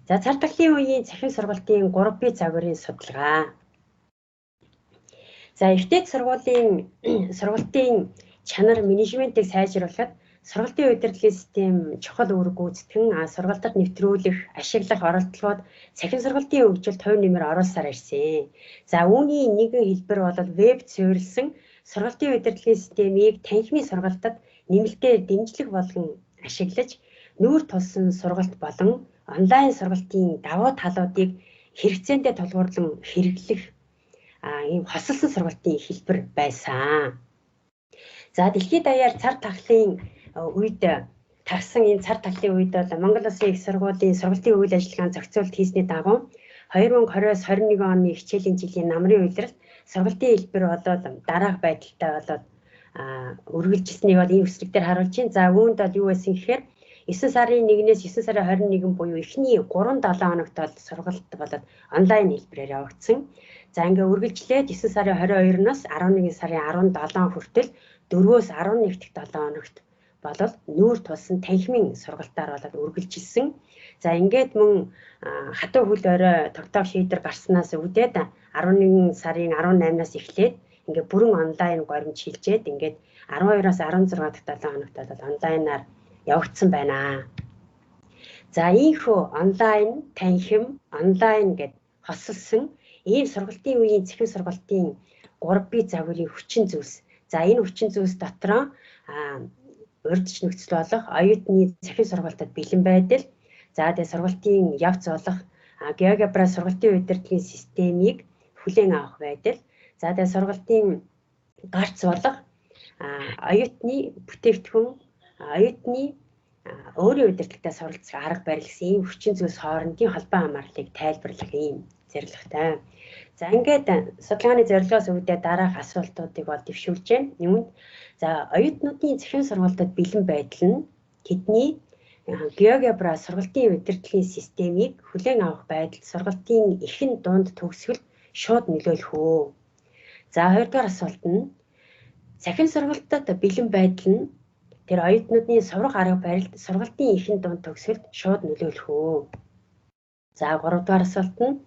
За цар тахлын үеийн цахим сургалтын 3B загварын судалгаа. За эвтээд сургалтын чанар менежментийг сайжруулахад сургалтын удирдлагын систем чухал үүрэг гүйцэтгэн сургалтад нэвтрүүлэх, ашиглах оролдлогод цахим сургалтын хөгжилд хувь нэмэр оруулсаар ирсэн. За үүний нэгэн хэлбэр бол веб суурилсан сургалтын удирдлагын системийг танхимын сургалтад нэмэлтээр дэмжлэг болгон ашиглаж, нүүр тулсан сургалт болон онлайн сургалтын давуу талуудыг хэрэгцээндээ тулгуурлан хэрэглэх ийм хосолсон сургалтын хэлбэр байсан. За дэлхийд даяар цар тахлын үед тархсан энэ цар тахлын үед бол Монгол Улсын их сургуулийн сургалтын үйл ажиллагааны зохицуулалт хийсний дагуу 2020-21 оны хичээлийн жилийн намрын улиралд сургалтын хэлбэр болоод дараах байдалтай болоод үргэлжилсэнийг бол энэ үсрэг дээр харуулж байна. За үүнд бол юу байсан гэхээр 9 сарын 1-ээс 9 сарын 21 буюу эхний 3-7 хоногт бол сургалт болоод онлайн хэлбэрээр явагдсан. За ингээ үргэлжлээд 9 сарын 22-наас 11 сарын 17 хүртэл 4-өөс 11 дахь 7 хоногт болол нүүр тулсан танхимын сургалтаар болоод үргэлжилсэн. За ингээд мөн хатуу хөл орой тогтоох шийдвэр гарснаас үүдээд 11 сарын 18-наас эхлээд ингээ бүрэн онлайн горимж шилжээд ингээд 12-аас 16 дахь 7 хоногт бол онлайнаар явагдсан байна. За ийхүү онлайн танхим, онлайн гэд хосолсон ийм сургалтын үеийн цахим сургалтын 3B загварын хүчин зүйлс. За энэ хүчин зүйлс дотроо урьдчилан нөхцөл болох оюутны цахим сургалтад бэлэн байдал, за тэгээ сургалтын явц болох GeoGebra сургалтын удирдлагын системийг хүлээн авах байдал, за тэгээ сургалтын гарц болох оюутны бүтээгдэхүүн, оюутны өөрийн удирдлагатай суралцах арга барил гэсэн ийм хүчин зүйлс хоорондын холбоо хамаарлыг тайлбарлах ийм зорилготой. За ингээд судалгааны зорилгоос үүдээ дараах асуултуудыг бол дэвшүүлж байна. Үүнд за оюутнуудын цахим сургалтад бэлэн байдал нь тэдний GeoGebra сургалтын удирдлагын системийг хүлээн авах байдалд сургалтын эхэн дунд төгсгөлд шууд нөлөөлөх үү. За хоёрдугаар асуулт нь цахим сургалтад бэлэн байдал нь тэр оюутнуудын сурах арга барилд сургалтын эхэн дунд төгсгөлд шууд нөлөөлөх үү. За гуравдугаар асуулт нь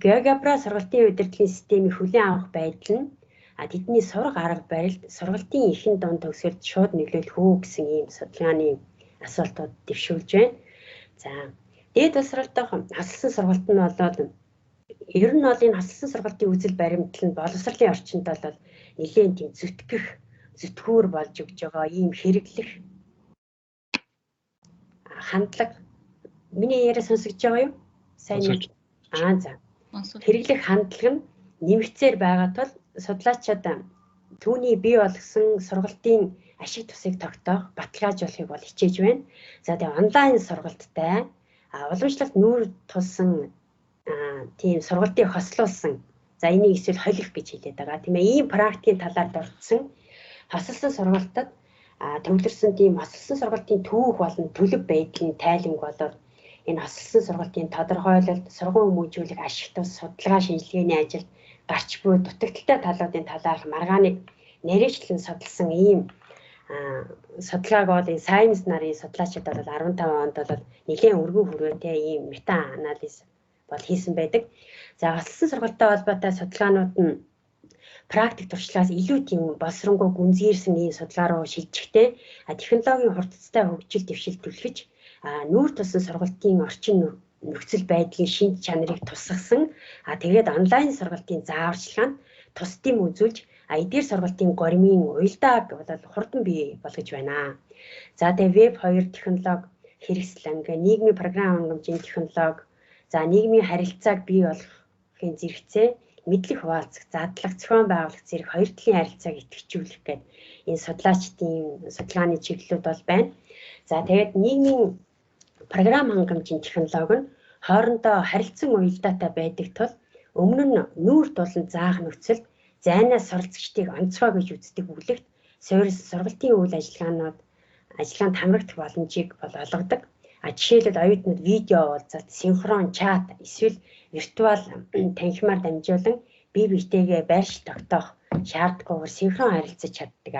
GeoGebra сургалтын удирдлагын системийг хүлээн авах байдал нь тэдний сурах арга барилд сургалтын эхэн дунд төгсгөлд шууд нөлөөлөх үү гэсэн ийм судалгааны асуултууд дэвшүүлж байна. За дээд тусрал дахь хасалсан сургалт нь болоод ер нь бол энэ хасалсан сургалтын үзэл баримтлал нь боловсролын орчинд бол нэлээд тийм зүтгүүр болж өгж байгаа ийм хэрэглэх хандлага миний яриа сонсогдож байгаа юу? Сайн за. Хэрэглэх хандлага нь нэмэгцээр байгаа тул судлаачид түүний бий болгосон сургалтын ашиг тусыг тогтоох, баталгаажуулахыг бол хичээж байна. За тэгээ онлайн сургалттай уламжлалт нүүр тулсан тийм сургалтыг хослуулсан. За энийг эсвэл холих гэж хэлээд байгаа. Тийм ээ, ийм практикийн талаар дурдсан хосолсон сургалтад төвлөрсөн тийм хосолсон сургалтын түүх болон төлөв байдлын тайланг болоод энэ хосолсон сургалтын тодорхойлолт, сургууль хүмүүжүүлэх ашиг тус судалгаа шинжилгээний ажилд гарч буй дутагдaltaй талуудын талаарх маргааныг нэрийчлэн судалсан ийм судалгааг бол энэ Science нарын судлаачид бол 15 онд бол нэлээд өргөн хүрээтэй ийм мета анализ бол хийсэн байдаг. За хосолсон сургалттай холбоотой судалгаанууд нь практик туршлагаас илүү тийм боловсронгуй гүнзгийрсэн ийм судалгаа руу шилжихдээ технологийн хурдцтай хөгжил дэвшил түлхэж нүүр тулсан сургалтын орчин нөхцөл байдлын шинж чанарыг тусгасан тэгээд онлайн сургалтын зааварчилгаанд тус дэм үзүүлж эдгээр сургалтын горимын уялдааг бол хурдан бий болгож байна. За тэгээд веб 2 технологи хэрэгслэн нийгмийн програм хангамжийн технологи, за нийгмийн харилцааг бий болгохын зэрэгцээ мэдлэг хуваалцах, задлах, зохион байгуулах зэрэг хоёр талын харилцааг идэвхжүүлэх гэдэг энэ судлаачдын судалгааны чиглэлүүд бол байна. За тэгээд нийгмийн програм хангамжийн технологи нь хоорондоо харилцан уялдаатай байдаг тул өмнө нь нүүр тулан заах нөхцөлд зайнаас суралцагчдыг онцгой гэж үздэг бүлэгт сургалтын үйл ажиллагаанд хамрагдах боломжийг бол олгодог. Жишээлбэл оюутнууд видео уулзалт, синхрон чат эсвэл виртуал танхимаар дамжуулан бие биетэйгээ байршил тогтоох шаардлагагүйгээр синхрон харилцаж чаддаг.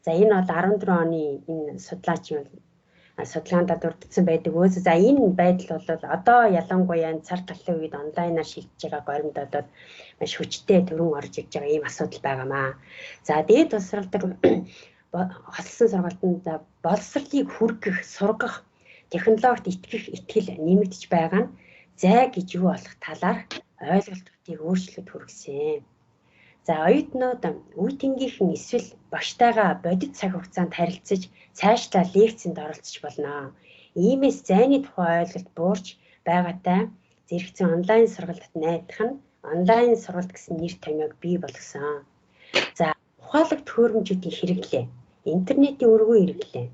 За энэ бол 14 оны энэ судлаачийн судалгаанд дурдсан байдаг. Өөсөө за энэ байдал бол одоо ялангуяа цар тахлын үед онлайнаар шилжиж байгаа горимд болоод маш хүчтэй төрөн орж иж байгаа ийм асуудал байгаамаа. За дээд тусралдаг хослсон сургалтанд боловсролыг хүргэх, сургах, технологид итгэх итгэл нэмэгдэж байгаа нь зай гэж юу болох талаар ойлголтуудыг өөрчлөлт хүргэсэн. За оюутнууд үеийнхийнхэн эсвэл багштайгаа бодит цаг хугацаанд харилцаж цаашлаа лекцэнд оролцож болно. Иймээс зайны тухай ойлголт буурч байгаатай зэрэгцэн онлайн сургалтад найдах нь онлайн сургалт гэсэн нэр томьёог бий болгосон. За ухаалаг төхөөрөмжүүдийн хэрэглээ, интернетийн өргөн хэрэглээ,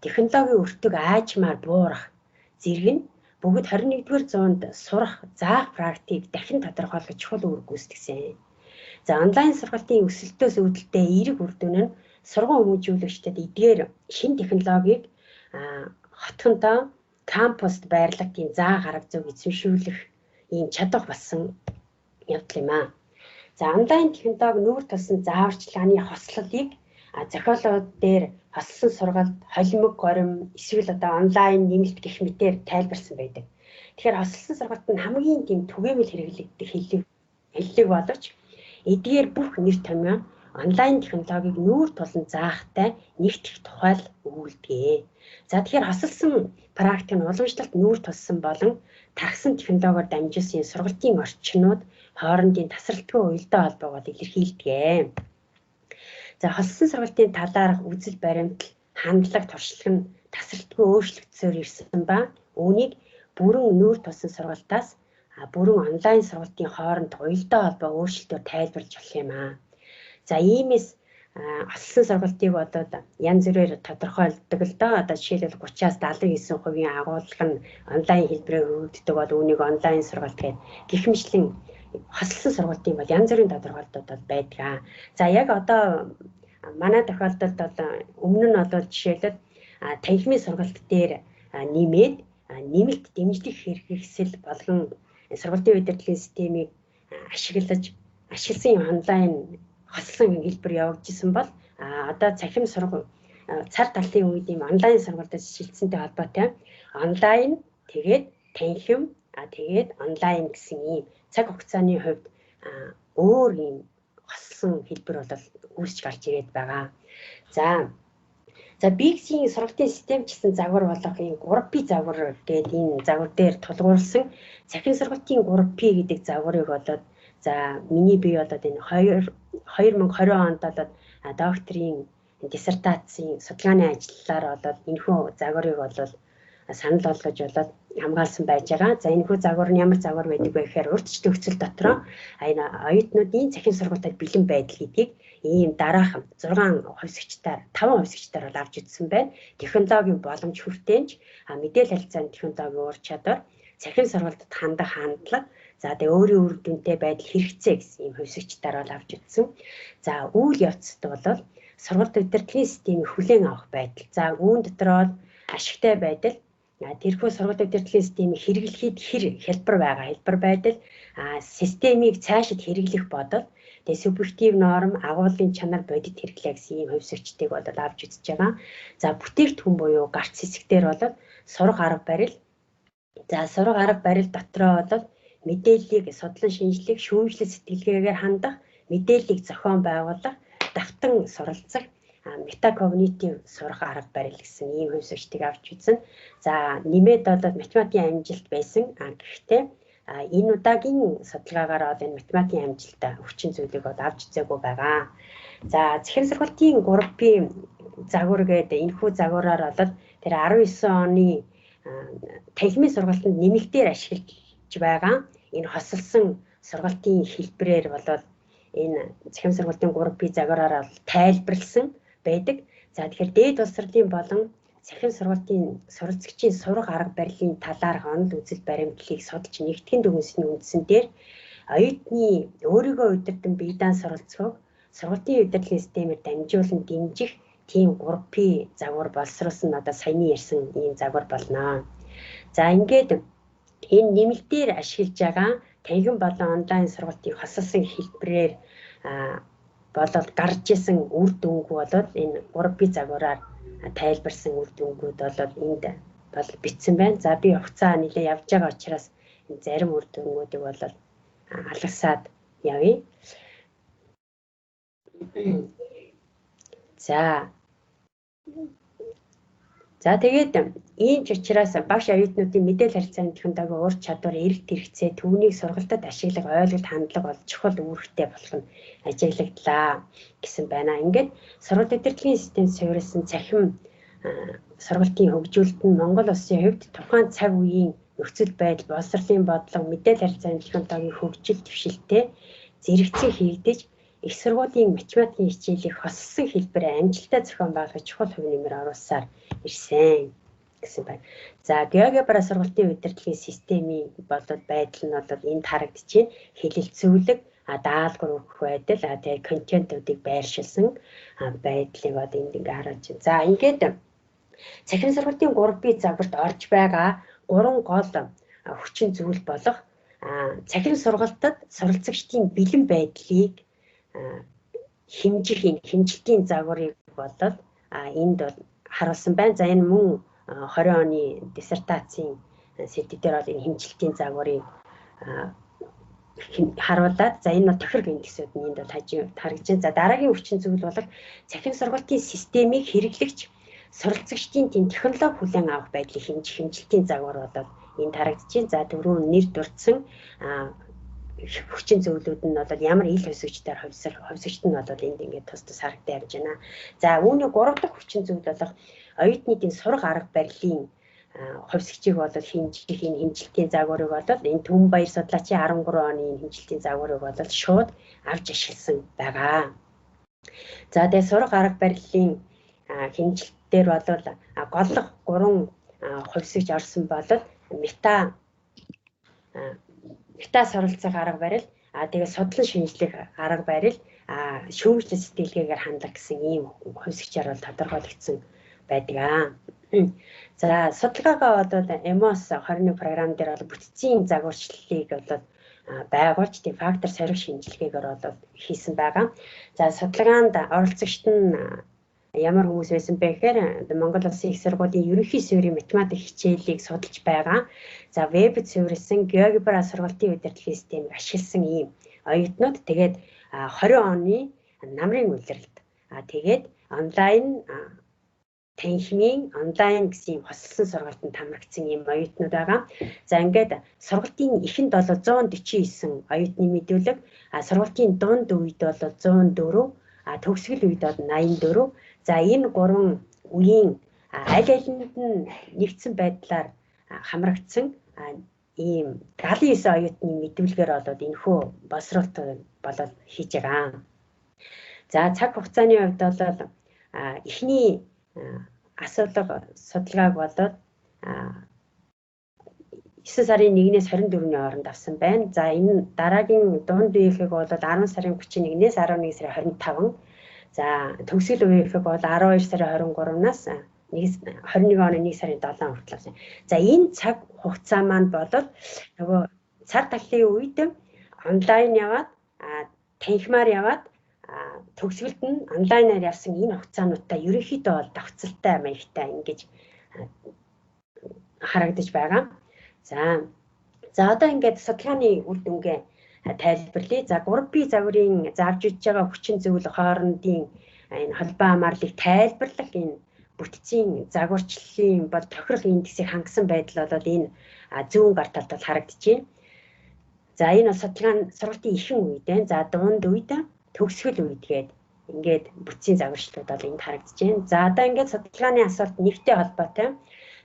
технологийн өртөг аажмаар буурах зэрэг нь бүгд 21-р зуунд сурах, заах практикийг дахин тодорхойлох чухал үүрэг гүйцэтгэсэн. За онлайн сургалтын өсөлтөөс үүдэлтэй эерэг үр дүн нь сургууль хүмүүжүүлэгчдэд эдгээр шинэ технологиг хотхонтой кампуст байрлагын заа гараг зүйг эзэмшүүлэх ийм чадвар болсон явдал юм аа. За онлайн технологи нүүр тулсан зааварчилгааны хослолыг зохиолууд дээр хослсон сургалт, холимог горим эсвэл одоо онлайн нэмэлт гэх мэтээр тайлбарсан байдаг. Тэгэхээр хослсон сургалт нь хамгийн тийм түгээмэл хэрэглэгдэх хэллэг боловч эдгээр бүх нэр томьёо онлайн технологиг нүүр тулан заахтай нэгтгэх тухайл өгүүлдэг. За тэгэхээр хослсон практик нь уламжлалт нүүр тулсан болон тархсан технологиор дамжуулсан сургалтын орчнууд хоорондын тасралтгүй уялдаа холбоогоо илэрхийлдэг. За хослсон сургалтын талаарх үзэл баримтал, хандлага, туршлага нь тасралтгүй өөрчлөгдсөөр ирсэн ба үүнийг бүрэн нүүр тулсан сургалтаас бүрэн онлайн сургалтын хооронд уялдаа холбоо өөрчлөлтөөр тайлбарлаж болох юм аа. За иймээс хослсон сургалтыг одоо янз бүрээр тодорхойлдог л доо. Одоо жишээлбэл 30-аас 79% агуулга нь онлайн хэлбэрээр өргөгддөг бол үүнийг онлайн сургалт гэдэг. Гэхмэчлэн хослсон сургалтын бол янз бүрийн тодорхойлолтууд бол байдаг. За яг одоо манай тохиолдолд өмнө нь одоо жишээлбэл танхимын сургалт дээр нэмээд нэмэлт дэмжлэг хэрэгсэл болгон сургалтын удирдлагын системийг ашигласан онлайн хослсон хэлбэр явагдсан бол одоо цахим цар талын үед ийм онлайн сургалтад шилжсэнтэй холбоотой онлайн тэгээд танхим тэгээд онлайн гэсэн ийм цаг хугацааны хувьд өөр ийм хослсон хэлбэр бол үүсч гарч ирээд байгаа. За BICS-ийн сургалтын систем ч гэсэн загвар болох энэ 3P загвар гэдэг энэ загвар дээр тулгуурласан цахим сургалтын 3P гэдэг загварыг болоод за миний бие болоод энэ 2020 онд болоод докторийн диссертацийн судалгааны ажлаар болоод энэхүү загварыг болоод санал болгож болоод хамгаалсан байж байгаа. За энэхүү загвар нь ямар загвар байдаг вэ гэхээр урьдчилан нөхцөл дотроо энэ оюутнуудын цахим сургалтад бэлэн байдал гэдгийг ийм дараахан 6 хувьсагчдаар 5 хувьсагчдаар бол авч үзсэн байна. Технологийн боломж хүртээнч мэдээлэл харилцааны технологийн ур чадвар, цахим сургалтад хандах хандлага, за тэгээ өөрийн үр дүнтэй байдал хэрэгцээ гэсэн ийм хувьсагчдаар бол авч үзсэн. За үйл явцад бол сургалт удирдлагын системийг хүлээн авах байдал. За үүн дотор бол ашигтай байдал, тэрхүү сургалт удирдлагын системийг хэрэглэхэд хялбар байгаа хэлбэр байдал, системийг цаашид хэрэглэх бодол, тэгээ субъектив норм, агуулгын чанар, бодит хэрэглээ гэсэн ийм хувьсагчдыг бол авч үзэж байгаа. За бүтээгдэхүүн буюу гарц хэсгээр бол сурах арга барил. За сурах арга барил дотроо бол мэдээллийг судлан шинжлэх, шүүмжлэх сэтгэлгээгээр хандах, мэдээллийг зохион байгуулах, давтан суралцах, метакогнитив сурах арга барил гэсэн ийм хувьсагчдыг авч үзэн. За нэмээд бол математикийн амжилт байсан. Гэхдээ энэ удаагийн судалгаагаар бол энэ математикийн амжилттай хүчин зүйлийг бол авч үзээгүй байгаа. За цахим сургалтын 3P загвар гэдэг энэхүү загвараар бол тэр 19 оны танхимын сургалтанд нэмэлтээр ашиглаж байгаа. Энэ хослсон сургалтын хэлбэрээр болоод энэ цахим сургалтын 3P загвараар тайлбарлсан байдаг. За тэгэхээр дээд улсрлын болон цахим сургалтын суралцагчийн сурах арга барилын талаарх онол үзэл баримтлалыг судалж нэгтгэн дүгнсний үндсэн дээр оюутны өөрийгөө удирдан бие даан суралцахыг сургалтын удирдлагын системээр дамжуулан дэмжих тийм 3P загвар боловсруулсан одоо саяны ярьсан ийм загвар болно. За ингээд энэ нэмэлтээр ашиглаж байгаа танхим болон онлайн сургалтын хослсон хэлбэрээр болоод гарч исэн үр дүнг болоод энэ 3P загвараар тайлбарсан үр дүнгууд бол энд бол бичсэн байна. За би хугацаа нэлээд явж байгаа учраас зарим үр дүнгуудыг бол алгасаад явъя. За тэгээд ийм ч учраас багш оюутнуудын мэдээлэл харилцааны технологийн ур чадвар, эрх хэрэгцээ, түүнийг сургалтад ашиглах ойлголт, хандлага бол чухал үүрэгтэй болох нь ажиглагдлаа гэсэн байна. Ингээд сургалт удирдлагын системд суурилсан цахим сургалтын хөгжүүлэлт нь Монгол улсын хувьд тухайн цаг үеийн нөхцөл байдал, боловсролын бодлого, мэдээлэл харилцааны технологийн хөгжил дэвшилтэд зэрэгцээ хийгдэж их сургуулийн математикийн хичээлийг хослсон хэлбэрээр амжилттай зохион байгуулах чухал хувь нэмэр оруулсаар ирсэн гэсэн байна. За GeoGebra сургалтын удирдлагын системийн байдал нь бол энд харагдаж байна. Хэлэлцүүлэг, даалгавар өгөх байдал, тэгээд контентуудыг байршилсан байдлыг энд ингээ харж байна. За ингээд цахим сургалтын 3B загварт орж байгаа 3 гол хүчин зүйл болох цахим сургалтад суралцагчдын бэлэн байдлыг хэмжих хэмжилтийн загварыг болоод энд бол харуулсан байна. За энэ мөн 20 оны диссертацийн сэдвээр бол энэ хэмжилтийн загварыг харуулад за энэ бол тохирог индексүүд нь энд бол харагдаж байна. За дараагийн хүчин зүйл бол цахим сургалтын системийг хэрэглэгч суралцагчдын технологи хүлээн авах байдлыг хэмжих хэмжилтийн загвар бол энд харагдаж байна. За түрүүн нэр дурдсан хүчин зөвлүүд нь бол ямар ил хувьсгчдаар хувьсгчд нь бол энд ингээд тус харагдаж явж байна. За үүний 3 дахь хүчин зөвлөл болох оюутнуудын сурах арга барилын хувьсгчийг бол хэмжих энэ хэмжилтийн загварыг бол энэ Төмбаяр судлаачийн 13 оны хэмжилтийн загварыг бол шууд авч ашигласан байгаа. За тэгээд сурах арга барилын хэмжилтээр бол голлох 3 хувьсгч орсон бол мета суралцах арга барил, тэгээд судлан шинжлэх арга барил, шүүмжлэх сэтгэлгээгээр хандлах гэсэн ийм хувьсгчаар бол тодорхойлогдсон байдаг. За судалгаагаа бол EMOS 21 програм дээр бол бүтцийн загварчлалыг бол байгуулж тийм фактор сорих шинжилгээгээр бол хийсэн байгаа. За судалгаанд оролцогчд нь ямар хүмүүс байсан бэ гэхээр Монгол Улсын их сургуулийн ерөнхий суурийн математик хичээлийг судалж байгаа. За вебд суурилсан GeoGebra сургалтын удирдлагын системийг ашигласан ийм оюутнууд тэгээд 20 оны намрын улиралд тэгээд онлайн танхимын онлайн гэсэн хослолсон сургалтанд хамрагдсан ийм оюутнууд байгаа. За ингээд сургалтын эхэнд бол 149 оюутны мэдүүлэг, сургалтын дунд үед бол 104, төгсгөл үед бол 84. За энэ 3 үеийн аль алинд нь нэгдсэн байдлаар хамрагдсан ийм 79 оюутны мэдүүлгээр болоод энэхүү босролт болоод хийж байгаа. За цаг хугацааны хувьд бол эхний асуудал судалгааг болоод 9 сарын 1-ээс 24-ний хооронд авсан байна. За энэ дараагийн дунд үеийнхийг бол 10 сарын 31-ээс 11 сарын 25. За төгсгөл үеийнхийг бол 12 сарын 23-наас 21 оны 1 сарын 7 хүртэл авсан. За энэ цаг хугацаа маань болоод нөгөө цар талын үед онлайн яваад танхимаар яваад төгсгөлд нь онлайнаар явсан энэ хугацаануудаа ерөнхийдөө бол давхцалтай маягтай ингэж харагдаж байгаа. За одоо ингээд судалгааны үр дүнгээ тайлбарлая. За 3B загварын заавж иж байгаа хүчин зөвлөл хоорондын энэ холбоо хамаарлыг тайлбарлах энэ бүтцийн загварчлалын бол тохирох индексийг хангасан байдал бол энэ зүүн гар талд бол харагдаж байна. За энэ бол сургалтын ихэнх үед байна. За дунд үед төгсгөл үед гээд ингээд бүтцийн загварчлалууд бол энд харагдаж байна. За одоо ингээд судалгааны асуулт нэгтэй холбоотой.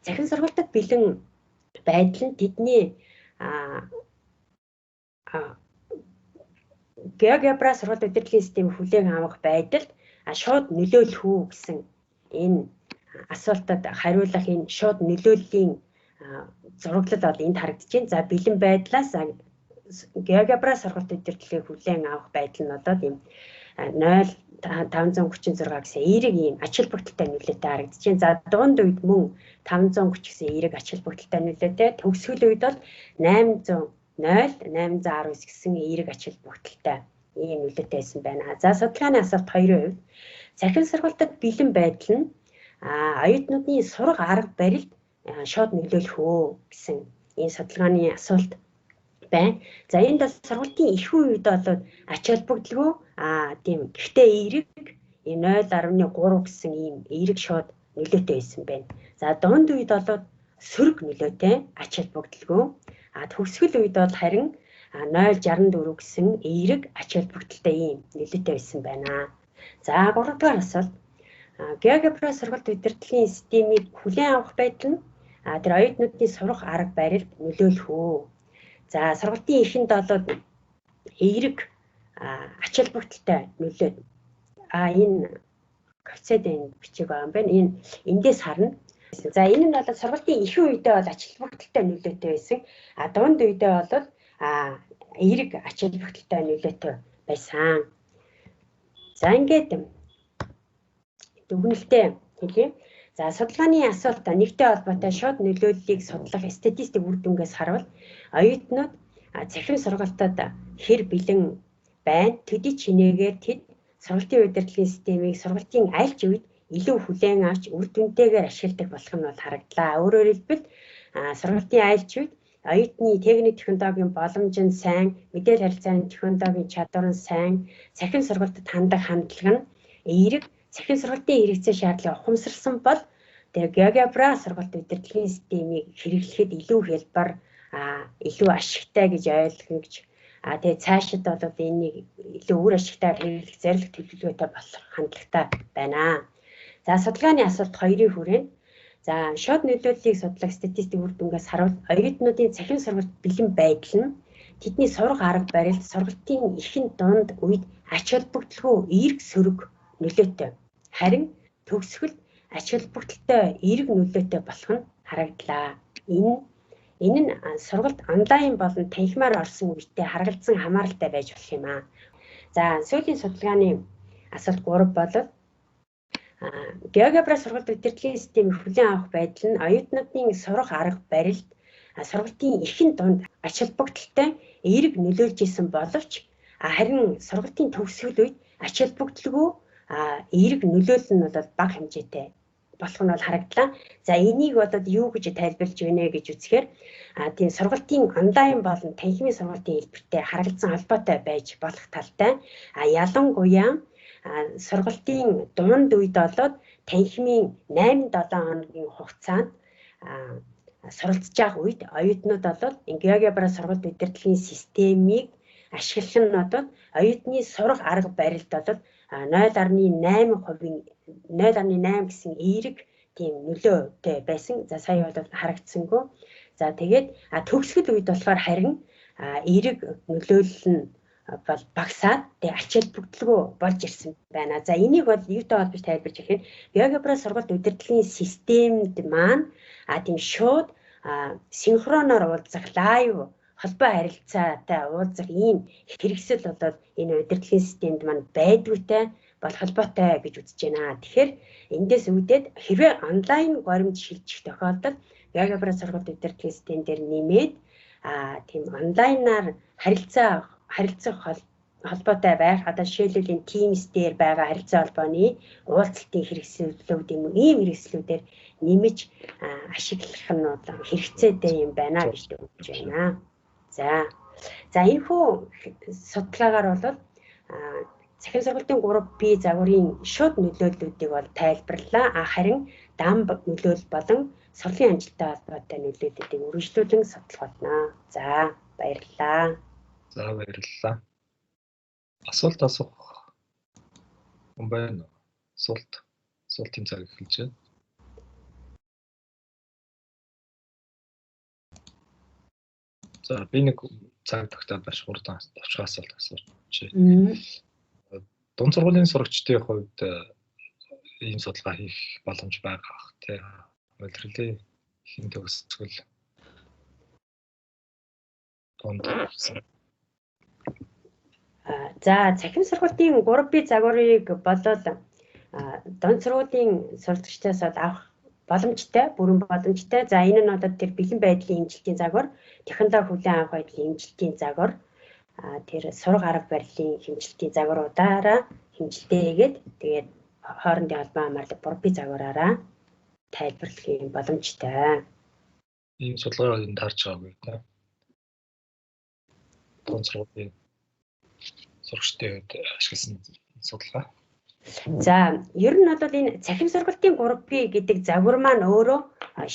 Захин сургалтад бэлэн байдал нь тэдний GeoGebra сургалт удирдлагын системийг хүлээн авах байдалд шууд нөлөөлөх үү гэсэн энэ асуултад хариулах энэ шууд нөлөөллийн зураглал бол энд харагдаж байна. За бэлэн байдлаас GeoGebra сургалт удирдлагыг хүлээн авах байдал нь одоо ийм 0,536 гэсэн эерэг ийм ач холбогдолтой нөлөөтэй харагдаж байна. За дунд үед мөн 530 гэсэн эерэг ач холбогдолтой нөлөөтэй, төгсгөл үед бол 819 гэсэн эерэг ач холбогдолтой ийм нөлөөтэй байсан байна. За судалгааны асуулт 2-ын хувьд захин сургалтад бэлэн байдал нь оюутнуудын сурах арга барилд шууд нөлөөлөх үү гэсэн энэ судалгааны асуулт байна. За энд бол сургалтын ихэнх үед бол ач холбогдолгүй тийм гэхдээ эерэг 0.3 гэсэн ийм эерэг шууд нөлөөтэй байсан байна. За дунд үед бол сөрөг нөлөөтэй ач холбогдолгүй. Төгсгөл үед бол харин 0.64 гэсэн эерэг ач холбогдолтой ийм нөлөөтэй байсан байна. За 3 дугаар асуулт. GeoGebra сургалт удирдлагын системийг хүлээн авах байдал нь тэр оюутнуудын сурах арга барилд нөлөөлөх үү? За сургалтын эхэнд бол эерэг ач холбогдолтой нөлөө энэ коэффициент бичиг байгаа юм байна. Эндээс харна. За энэ нь бол сургалтын ихэнх үедээ бол ач холбогдолтой нөлөөтэй байсан. Дунд үедээ бол эерэг ач холбогдолтой нөлөөтэй байсан. За ингээд дүгнэлтээ хэлье. За судалгааны асуулт нэгтэй холбоотой шууд нөлөөллийг судлах статистик үр дүнгээс харвал оюутнууд цахим сургалтад хэр бэлэн байна, төдий чинээгээр тэд сургалтын удирдлагын системийг сургалтын аль ч үед илүү хүлээн авч үр дүнтэйгээр ашигладаг болох нь бол харагдлаа. Өөрөөр хэлбэл сургалтын аль ч үед оюутны техник технологийн боломж нь сайн, мэдээлэл харилцааны технологийн чадвар нь сайн, цахим сургалтад хандах хандлага нь эерэг, цахим сургалтын хэрэгцээ шаардлага ухамсарсан бол тэгээ GeoGebra сургалт удирдлагын системийг хэрэглэхэд илүү хялбар, илүү ашигтай гэж ойлгох гэж тэгээ цаашид бол энийг илүү үр ашигтай хэрэглэх зорилго төлөвлөгөөтэй болох хандлагатай байна. За судалгааны асуулт 2-ын хүрээнд за шууд нөлөөллийг судлах статистик үр дүнгээс харуул оюутнуудын цахим сургалт бэлэн байдал нь тэдний сурах арга барилд сургалтын эхэнд дунд үед ач холбогдолгүй эерэг сөрөг нөлөөтэй. Харин төгсгөлд ач холбогдолтой эерэг нөлөөтэй болох нь харагдлаа. Энэ нь сургалт онлайн болон танхимаар орсон үедээ харгалзан хамааралтай байж болох юм аа. За сүүлийн судалгааны асуулт 3 бол GeoGebra сургалт удирдлагын системийг хүлээн авах байдал нь оюутнуудын сурах арга барилд сургалтын эхэнд дунд ач холбогдолтой эерэг нөлөөлж исэн боловч харин сургалтын төгсгөл үед ач холбогдолгүй эерэг нөлөөлөл нь бол бага хэмжээтэй болох нь бол харагдлаа. За энийг бол юу гэж тайлбарлаж байна гэж үзэхээр тийм сургалтын онлайн болон танхимын сургалтын хэлбэртэй харгалзан холбоотой байж болох талтай. Ялангуяа сургалтын дунд үед болоод танхимын 8-7 хоногийн хугацаанд суралцж байгаа үед оюутнууд бол GeoGebra сургалт удирдлагын системийг ашиглах нь бол оюутны сурах арга барилд бол 0.8% гэсэн эерэг тийм нөлөөтэй байсан. За сая бол харагдсангүй. За тэгээд төгсгөл үед болохоор харин эерэг нөлөөлөл нь бол багасаад тэг ач холбогдолгүй болж ирсэн байна. За энийг бол юутай холбож тайлбарж ихээр GeoGebra сургалт удирдлагын системд маань тийм шууд синхроноор уулзах лайв холбоо харилцаатай уулзах ийм хэрэгсэл бол энэ удирдлагын системд маань байдгүйтэй бол холбоотой гэж үзэж байна. Тэгэхээр эндээс үүдээд хэрвээ онлайн горимж шилжих тохиолдолд GeoGebra сургалт удирдлагын систем дээр нэмээд тийм онлайнаар харилцах холбоотой байх одоо жишээлбэл энэ Teams дээр байгаа харилцаа холбооны уулзалтын хэрэгслүүд юм уу ийм хэрэгслүүдээр нэмж ашиглах нь хэрэгцээтэй юм байна гэж үзэж байна. За энэ хүү судалгаагаар бол цахим сургалтын 3B загварын шууд нөлөөллүүдийг бол тайлбарлаа. Харин дан нөлөөлөл болон сурлагын амжилттай холбоотой нөлөөллүүдийг үргэлжлүүлэн судлах болно. За баярлалаа. За баярлалаа. Асуулт асуух хүн байна уу? Асуултын цаг эхэлж байна. За би нэг цаг тогтоод баш 3 товчхон асуулт асууж. Дунд сургуулийн сурагчдын хувьд ийм судалгаа хийх боломж байгаа тий. Улирлын ихэн төгсгөл дунд. За цахим сургуулийн 3B загварыг болоод дунд сургуулийн сурагчдаас авах боломжтой, бүрэн боломжтой. За энэ нь одоо тэр бэлэн байдлын эмчилтийн загвар, технологи хүлээн авах байдлын эмчилтийн загвар, тэр сурах арга барилын хэмжилтийн загваруудаараа хэмжилтээ хийгээд тэгээд хоорондын холбоо хамаарлаг 3B загвараараа тайлбарлах юм боломжтой. Ийм судалгаа энэ таарч байгаагүй тийм. Дунд сургуулийн сурагчдын хувьд ашигласан судалгаа. За, ер нь бол энэ цахим сургалтын 3P гэдэг загвар маань өөрөө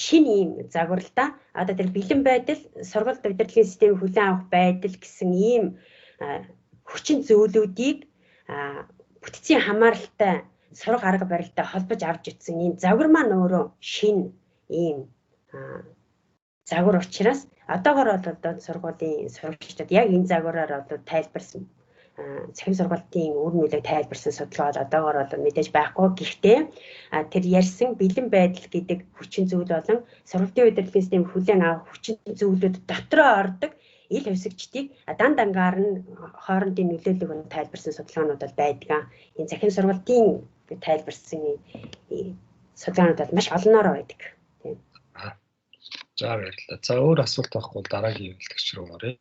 шинэ ийм загвар л да. Одоо тэр бэлэн байдал, сургалт удирдлагын системийг хүлээн авах байдал гэсэн ийм хүчин зүйлүүдийг бүтцийн хамааралтай сурах арга барилтай холбож авч утсан ийм загвар маань өөрөө шинэ ийм загвар учраас одоогоор бол одоо сургуулийн сурагчдад яг энэ загвараар одоо тайлбарсан цахим сургалтын үр нөлөөг тайлбарсан судалгаа одоогоор бол мэдээж байхгүй. Гэхдээ тэр ярьсан бэлэн байдал гэдэг хүчин зүйл болон сургалтын удирдлагын систем хүлээн авах хүчин зүйлүүд дотроо ордог ил хувьсгчдыг дан дангаар нь хоорондын нөлөөллөг тайлбарсан судалгаанууд бол байдаг. Энэ цахим сургалтын тайлбарсан судалгаанууд бол маш олноор байдаг. Тийм. За баярлалаа. За өөр асуулт байхгүй дараагийн хэлтгэгч рүү оръё.